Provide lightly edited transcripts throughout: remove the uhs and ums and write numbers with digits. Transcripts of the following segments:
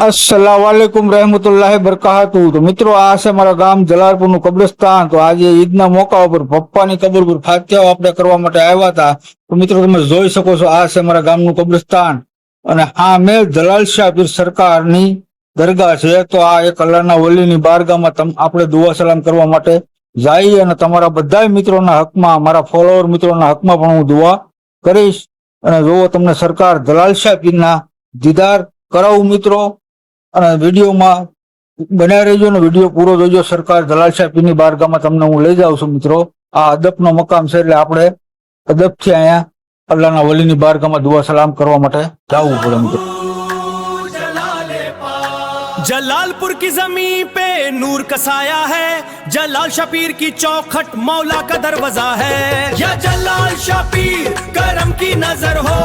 अस्सलाम वालेकुम रहमतुल्लाहि बरकातहू। तो मित्रों आ છે મારા ગામ જલાલપુરનું કબ્રસ્તાન। તો આજે ઈદના મોકા ઉપર પપ્પાની કબર પર ફાતિહાઓ આપણે કરવા માટે આવ્યા હતા। તો મિત્રો તમે જોઈ શકો છો આ છે મારા ગામનું કબ્રસ્તાન અને આ મેં જલાલ શાહ પીર સરકારની દરગાહ છે। તો આ એક અલ્લાહના વલીની બારગાહમાં આપણે દુઆ સલામ કરવા માટે જઈએ અને તમારા બધા મિત્રોના હકમાં, મારા ફોલોવર મિત્રોના હકમાં પણ હું દુઆ કરીશ। અને જો તમને સરકાર જલાલ શાહ પીરના દીદાર કરાવું મિત્રો, અને વિડીયોમાં બન્યા રહેજો ને વિડીયો પૂરો જોજો। સરકાર જલાલ શાહ પીરની બારગાહમાં તમને હું લઈ જાઉં છું મિત્રો। આ અદબનો મકામ છે એટલે આપણે અદબથી અહીંયા અલ્લાહના વલીની બારગાહમાં દુઆ સલામ કરવા માટે જવું પડે મિત્રો। जलालपुर की जमीन पे नूर का साया है, जलाल शाह पीर की चौखट मौला का दरवाजा है। या जलाल शाह पीर करम की नजर हो,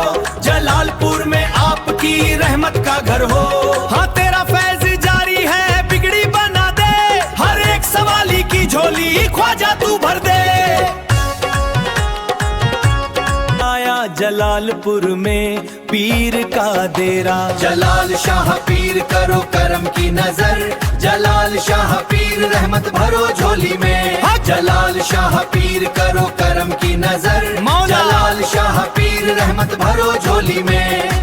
जलालपुर में आपकी रहमत का घर हो। हाँ तेरा फैज जारी है, बिगड़ी बना दे, हर एक सवाली की झोली ख्वाजा तू भर दे। आया जलालपुर में पीर का डेरा, जलाल शाह पीर करो करम की नजर, जलाल शाह पीर रहमत भरो झोली में। जलाल शाह पीर करो करम की नजर, जलाल शाह पीर रहमत भरो झोली में।